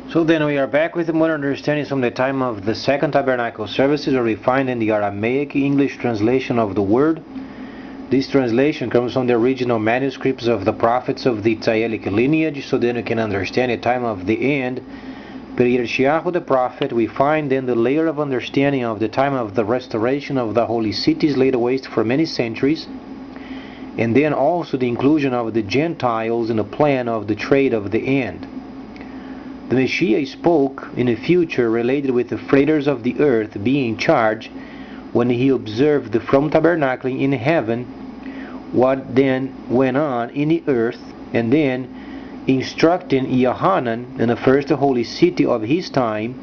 So then we are back with more understanding from the time of the Second Tabernacle services, where we find in the Aramaic English translation of the word. This translation comes from the original manuscripts of the prophets of the Tzayelic lineage, so then we can understand the time of the end. Per Yirmiyahu the prophet, we find then the layer of understanding of the time of the restoration of the holy cities laid waste for many centuries, and then also the inclusion of the Gentiles in the plan of the trade of the end. The Messiah spoke in the future related with the freighters of the earth being in charge when he observed from tabernacling in heaven what then went on in the earth, and then instructing Yohanan in the first holy city of his time,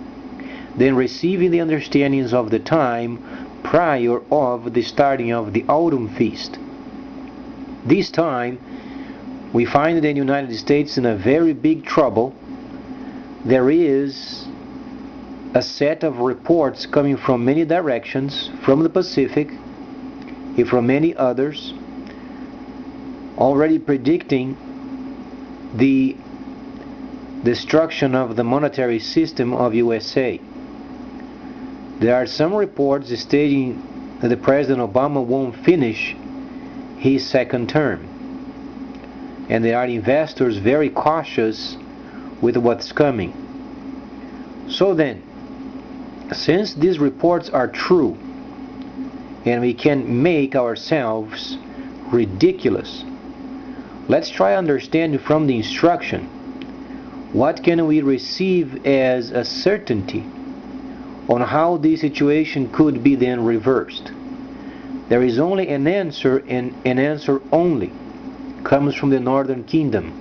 then receiving the understandings of the time prior of the starting of the autumn feast. This time we find the United States in a very big trouble. There is a set of reports coming from many directions, from the Pacific and from many others, already predicting the destruction of the monetary system of USA. There are some reports stating that the President Obama won't finish his second term, and there are investors very cautious with what's coming. So then, since these reports are true, and we can make ourselves ridiculous, let's try understanding from the instruction what can we receive as a certainty on how this situation could be then reversed. There is only an answer, and an answer only comes from the Northern Kingdom.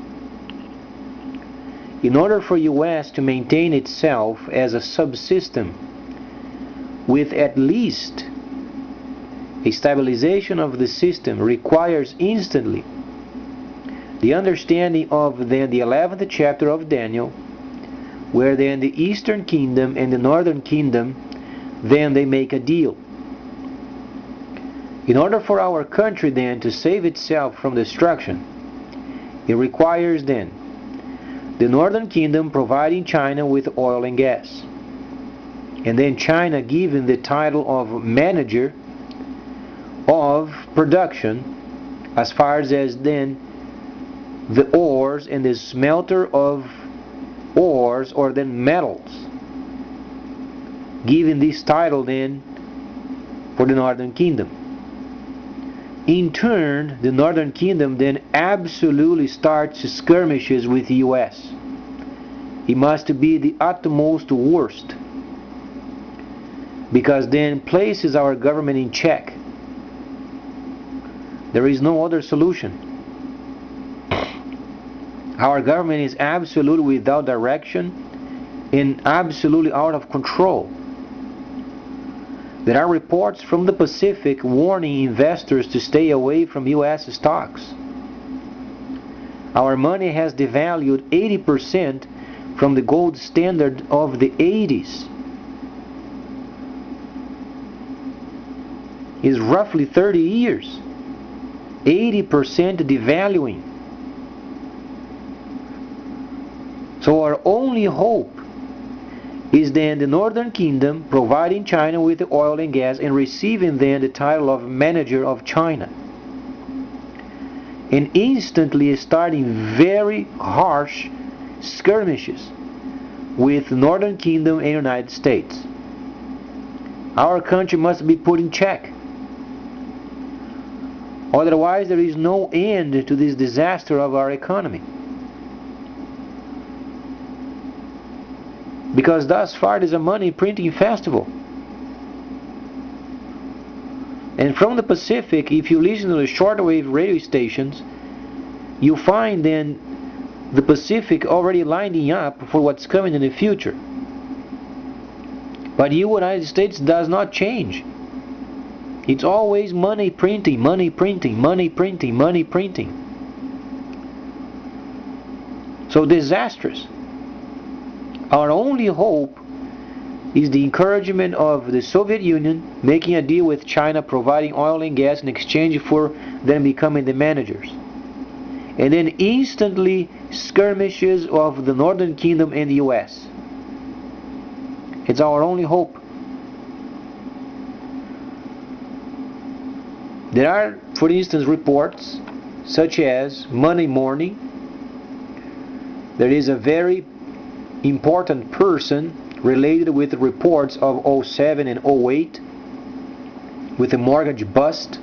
In order for US to maintain itself as a subsystem with at least a stabilization of the system requires instantly the understanding of then the 11th chapter of Daniel, where then the Eastern Kingdom and the Northern Kingdom then they make a deal. In order for our country then to save itself from destruction, it requires then the Northern Kingdom providing China with oil and gas, and then China given the title of manager of production as far as then the ores and the smelter of ores or then metals, giving this title then for the Northern Kingdom. In turn, the Northern Kingdom then absolutely starts skirmishes with the US. It must be the utmost worst, because then places our government in check. There is no other solution. Our government is absolutely without direction and absolutely out of control. There are reports from the Pacific warning investors to stay away from US stocks. Our money has devalued 80% from the gold standard of the 80s. Is roughly 30 years. 80% devaluing. So our only hope is then the Northern Kingdom providing China with the oil and gas and receiving then the title of manager of China, and instantly starting very harsh skirmishes with the Northern Kingdom and United States. Our country must be put in check. Otherwise there is no end to this disaster of our economy. Because thus far it is a money printing festival. And from the Pacific, if you listen to the shortwave radio stations, you find then the Pacific already lining up for what's coming in the future. But the United States does not change. It's always money printing, money printing, money printing, money printing. So disastrous. Our only hope is the encouragement of the Soviet Union making a deal with China, providing oil and gas in exchange for them becoming the managers. And then instantly skirmishes of the Northern Kingdom and the US. It's our only hope. There are, for instance, reports such as Monday morning. There is a very important person related with reports of 07 and 08 with a mortgage bust.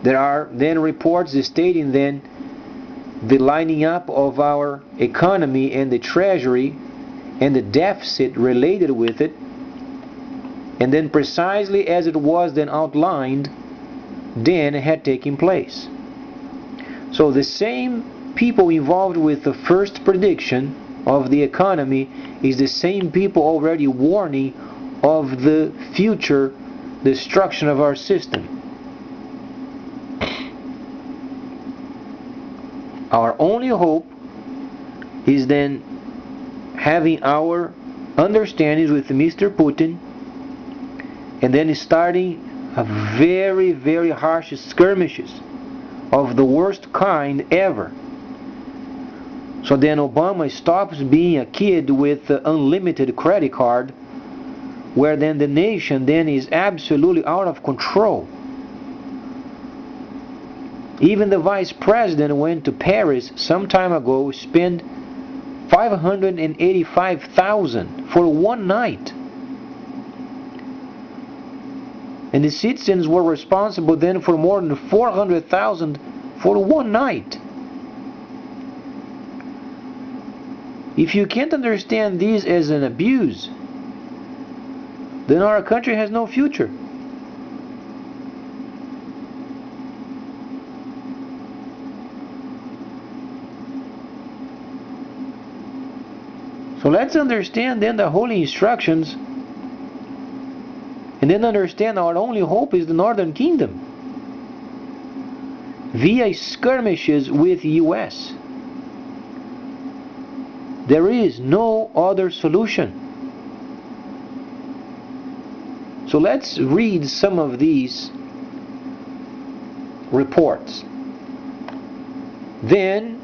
There are then reports stating then the lining up of our economy and the treasury and the deficit related with it, and then precisely as it was then outlined, then had taken place. So the same people involved with the first prediction of the economy is the same people already warning of the future destruction of our system. Our only hope is then having our understandings with Mr. Putin, and then starting a very, very harsh skirmishes of the worst kind ever. So then Obama stops being a kid with an unlimited credit card, where then the nation then is absolutely out of control. Even the vice president went to Paris some time ago, spent $585,000 for one night. And the citizens were responsible then for more than $400,000 for one night. If you can't understand this as an abuse, then our country has no future. So let's understand then the holy instructions, and then understand our only hope is the Northern Kingdom via skirmishes with the US. There is no other solution. So let's read some of these reports. Then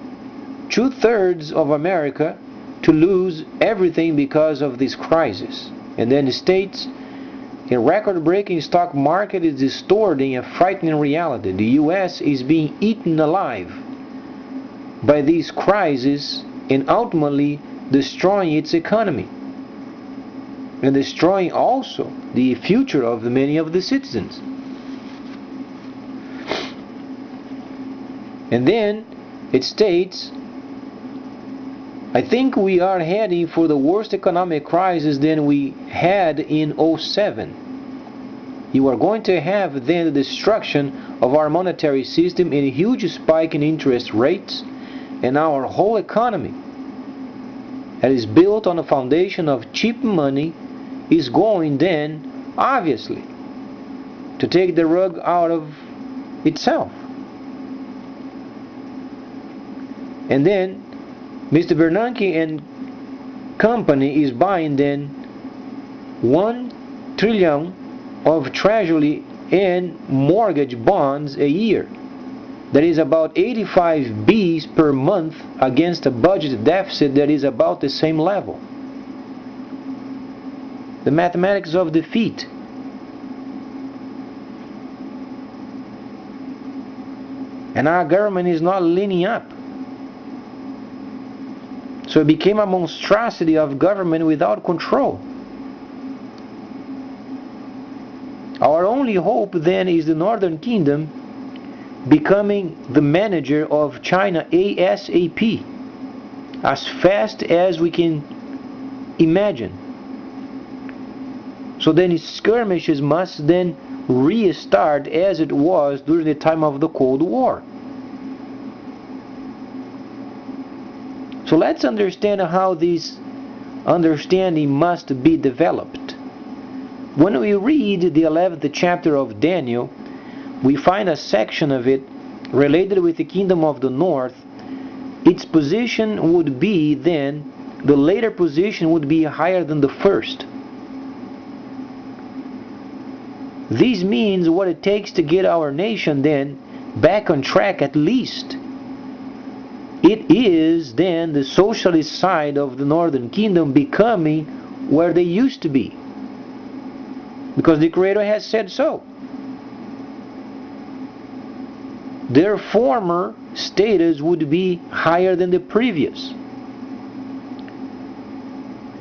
2/3 of America to lose everything because of this crisis. And then it states, a record-breaking stock market is distorting a frightening reality. The US is being eaten alive by this crisis and ultimately destroying its economy, and destroying also the future of many of the citizens. And then it states, I think we are heading for the worst economic crisis than we had in 07. You are going to have then the destruction of our monetary system and a huge spike in interest rates, and our whole economy that is built on a foundation of cheap money is going then, obviously, to take the rug out of itself. And then Mr. Bernanke and company is buying then 1 trillion of treasury and mortgage bonds a year. That is about 85 Bs per month against a budget deficit that is about the same level. The mathematics of defeat. And our government is not leaning up. So it became a monstrosity of government without control. Our only hope then is the Northern Kingdom becoming the manager of China ASAP, as fast as we can imagine. So then skirmishes must then restart as it was during the time of the Cold War. So let's understand how this understanding must be developed. When we read the 11th chapter of Daniel, we find a section of it related with the kingdom of the north. Its position would be then, the later position would be higher than the first. This means what it takes to get our nation then back on track at least. it is then the socialist side of the Northern Kingdom becoming where they used to be, because the Creator has said so. Their former status would be higher than the previous.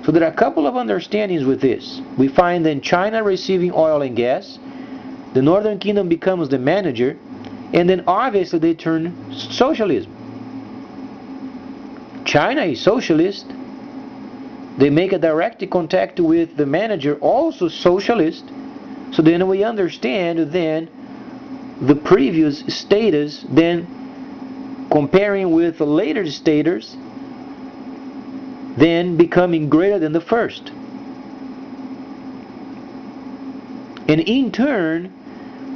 So there are a couple of understandings with this. We find then China receiving oil and gas, the Northern Kingdom becomes the manager, and then obviously they turn socialism. China is socialist. They make a direct contact with the manager, also socialist. So then we understand then the previous status, then comparing with the later status, then becoming greater than the first. And in turn,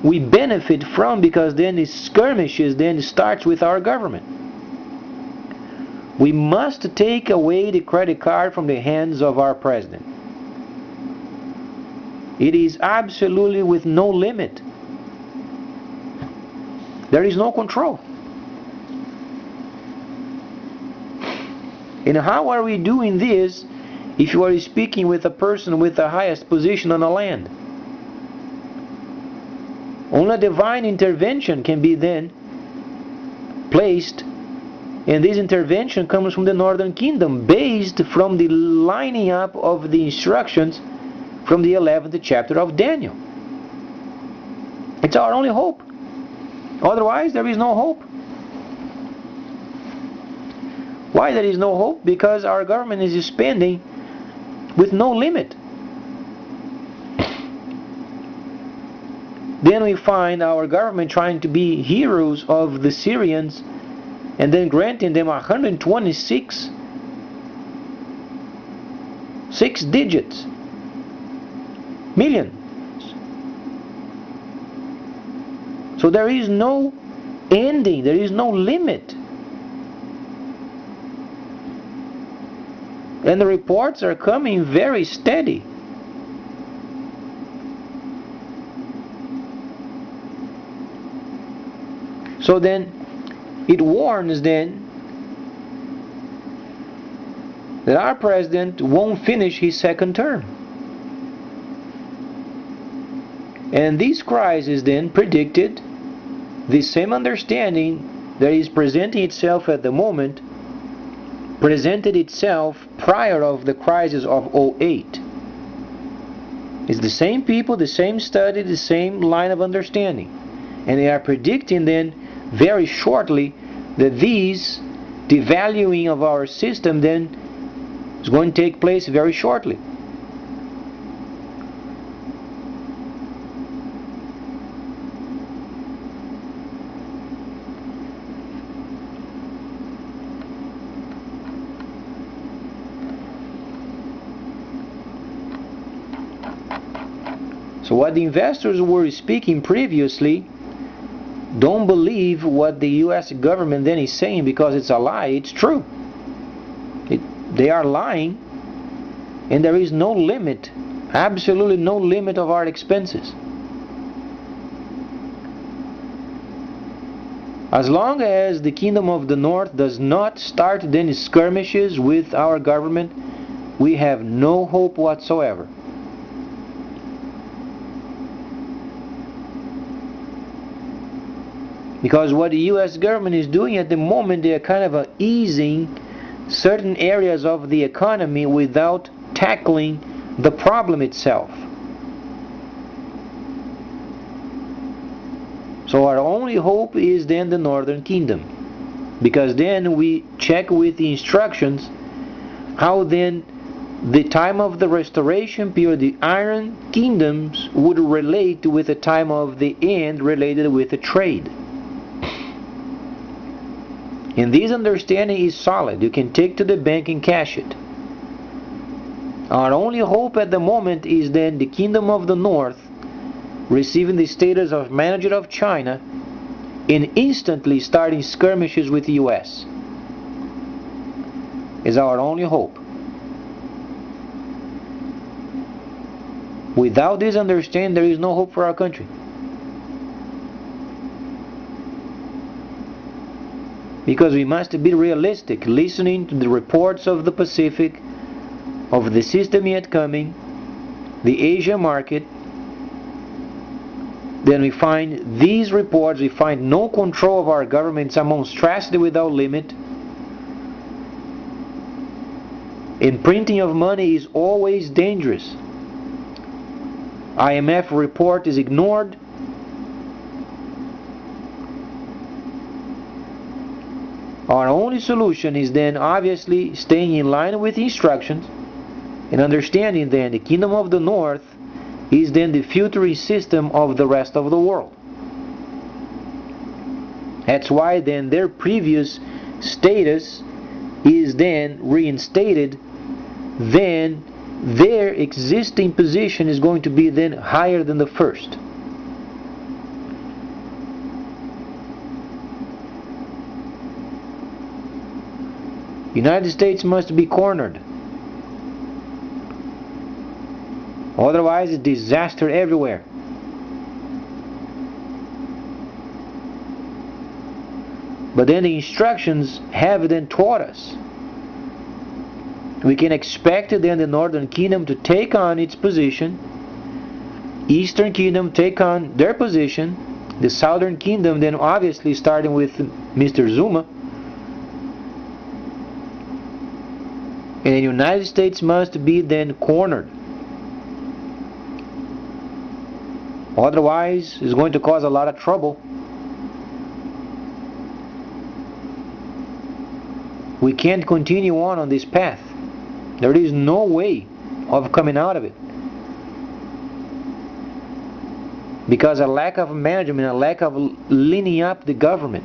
we benefit from, because then the skirmishes then starts with our government. We must take away the credit card from the hands of our president. It is absolutely with no limit. There is no control. And how are we doing this if you are speaking with a person with the highest position on the land? Only divine intervention can be then placed, and this intervention comes from the Northern Kingdom, based from the lining up of the instructions from the 11th chapter of Daniel. It's our only hope. Otherwise, there is no hope. Why there is no hope? Because our government is spending with no limit. Then we find our government trying to be heroes of the Syrians, and then granting them 126 six digits million. So there is no ending, there is no limit. And the reports are coming very steady. So then it warns then that our president won't finish his second term. And this crisis then predicted the same understanding that is presenting itself at the moment presented itself prior of the crisis of '08. It's the same people, the same study, the same line of understanding. And they are predicting then very shortly that these devaluing of our system then is going to take place very shortly. So what the investors were speaking previously, don't believe what the US government then is saying, because it's a lie. It's true. They are lying, and there is no limit, absolutely no limit of our expenses. As long as the Kingdom of the North does not start then skirmishes with our government, we have no hope whatsoever. Because what the US government is doing at the moment, they are kind of easing certain areas of the economy without tackling the problem itself. So our only hope is then the Northern Kingdom, because then we check with the instructions how then the time of the restoration period, the Iron Kingdoms, would relate with the time of the end related with the trade. And this understanding is solid. You can take to the bank and cash it. Our only hope at the moment is then the Kingdom of the North receiving the status of manager of China and instantly starting skirmishes with the US. Is our only hope. Without this understanding, there is no hope for our country. because we must be realistic, listening to the reports of the Pacific, of the system yet coming, the Asia market. Then we find these reports, we find no control of our government. It's a monstrosity without limit. And printing of money is always dangerous. IMF report is ignored. Our only solution is then obviously staying in line with the instructions and understanding then the Kingdom of the North is then the filtering system of the rest of the world. That's why then their previous status is then reinstated, then their existing position is going to be then higher than the first. United States must be cornered. Otherwise, it's disaster everywhere. But then the instructions have then taught us. We can expect then the Northern Kingdom to take on its position, Eastern Kingdom take on their position, the Southern Kingdom then obviously starting with Mr. Zuma, and the United States must be then cornered. Otherwise, it's going to cause a lot of trouble. We can't continue on this path. There is no way of coming out of it. Because a lack of management, a lack of leaning up the government.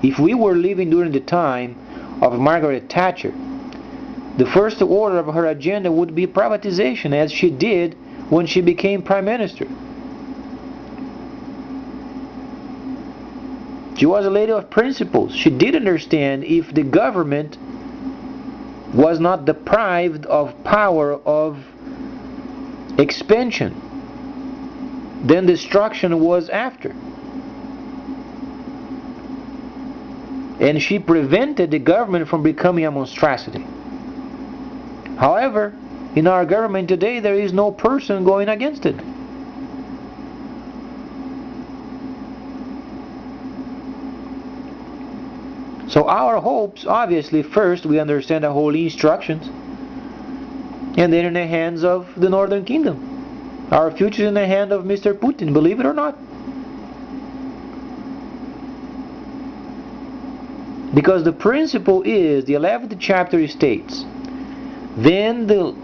If we were living during the time of Margaret Thatcher, the first order of her agenda would be privatization, as she did when she became Prime Minister. She was a lady of principles. She did understand if the government was not deprived of power of expansion, then destruction was after. And she prevented the government from becoming a monstrosity. However, in our government today, there is no person going against it. So our hopes, obviously, first we understand the holy instructions, and then in the hands of the Northern Kingdom. Our future is in the hand of Mr. Putin, believe it or not. Because the principle is, the 11th chapter states, then the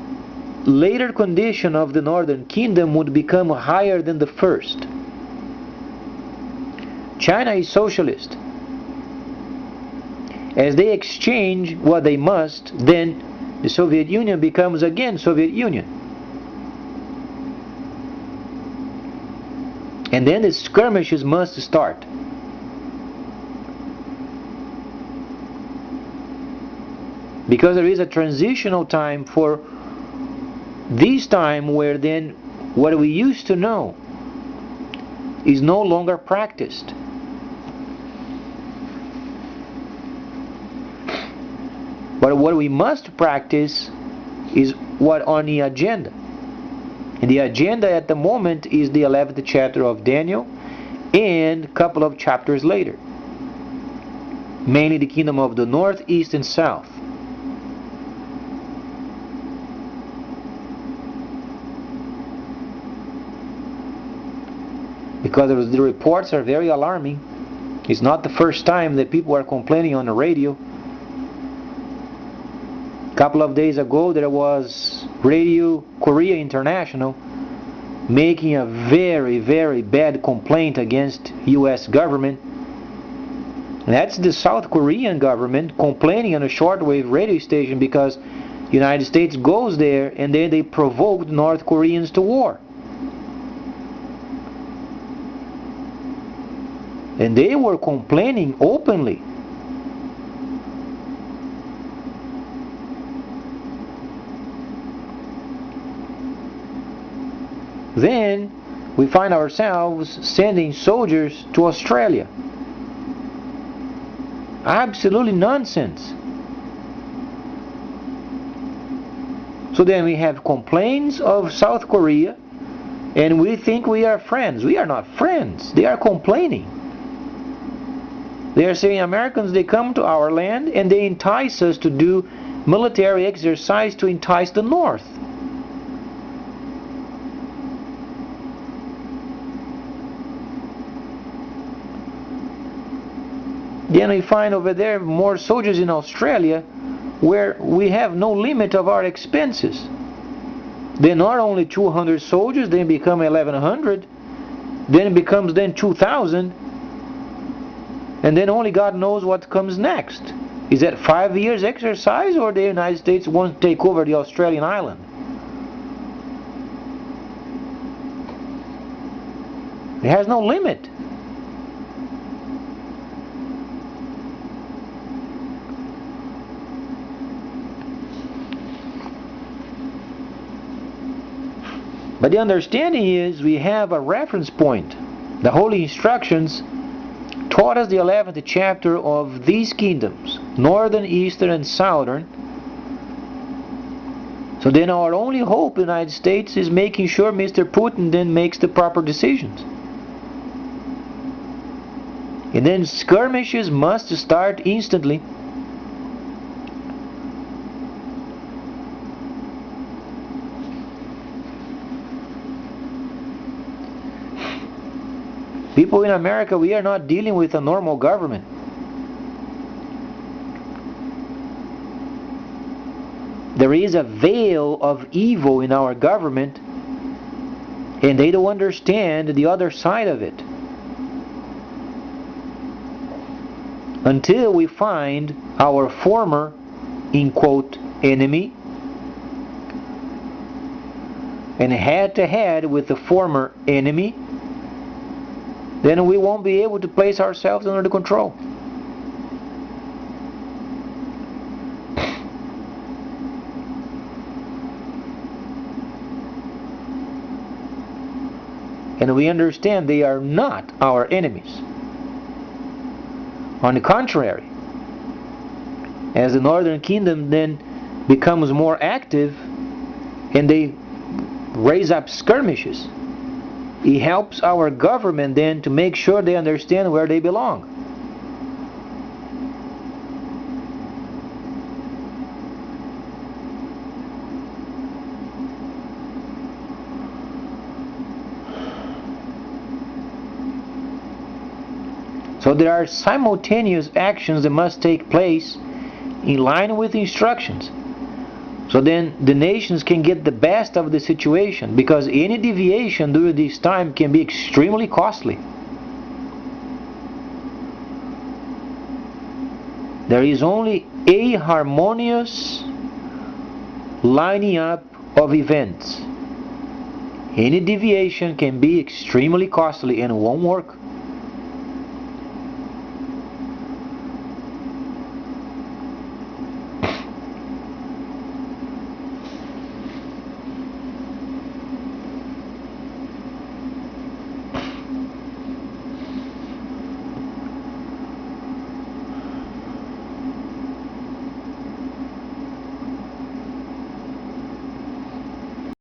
later condition of the Northern Kingdom would become higher than the first. China is socialist. As they exchange what they must, then the Soviet Union becomes again Soviet Union. And then the skirmishes must start. Because there is a transitional time for this time where then what we used to know is no longer practiced. But what we must practice is what on the agenda. And the agenda at the moment is the 11th chapter of Daniel and a couple of chapters later. Mainly the kingdom of the north, east, and south. Because the reports are very alarming. It's not the first time that people are complaining on the radio. A couple of days ago there was Radio Korea International making a very, very bad complaint against US government. And that's the South Korean government complaining on a shortwave radio station because the United States goes there and then they provoked North Koreans to war. And they were complaining openly. Then we find ourselves sending soldiers to Australia. Absolutely nonsense. So then we have complaints of South Korea, and we think we are friends. We are not friends. They are complaining. They are saying Americans, they come to our land and they entice us to do military exercise to entice the North. Then we find over there more soldiers in Australia where we have no limit of our expenses. Then not only 200 soldiers, then become 1100, then it becomes then 2000, and then only God knows what comes next. Is that 5 years exercise, or the United States wants to take over the Australian island? It has no limit. But the understanding is we have a reference point. The Holy Instructions taught us the 11th chapter of these kingdoms, northern, eastern, and southern. So then our only hope in the United States is making sure Mr. Putin then makes the proper decisions. And then skirmishes must start instantly. People in America, we are not dealing with a normal government. There is a veil of evil in our government, and they don't understand the other side of it. Until we find our former, in quote, enemy, and head to head with the former enemy, then we won't be able to place ourselves under the control. And we understand they are not our enemies. On the contrary, as the Northern Kingdom then becomes more active and they raise up skirmishes, it helps our government then to make sure they understand where they belong. So there are simultaneous actions that must take place in line with instructions. So then the nations can get the best of the situation, because any deviation during this time can be extremely costly. There is only a harmonious lining up of events. Any deviation can be extremely costly and won't work.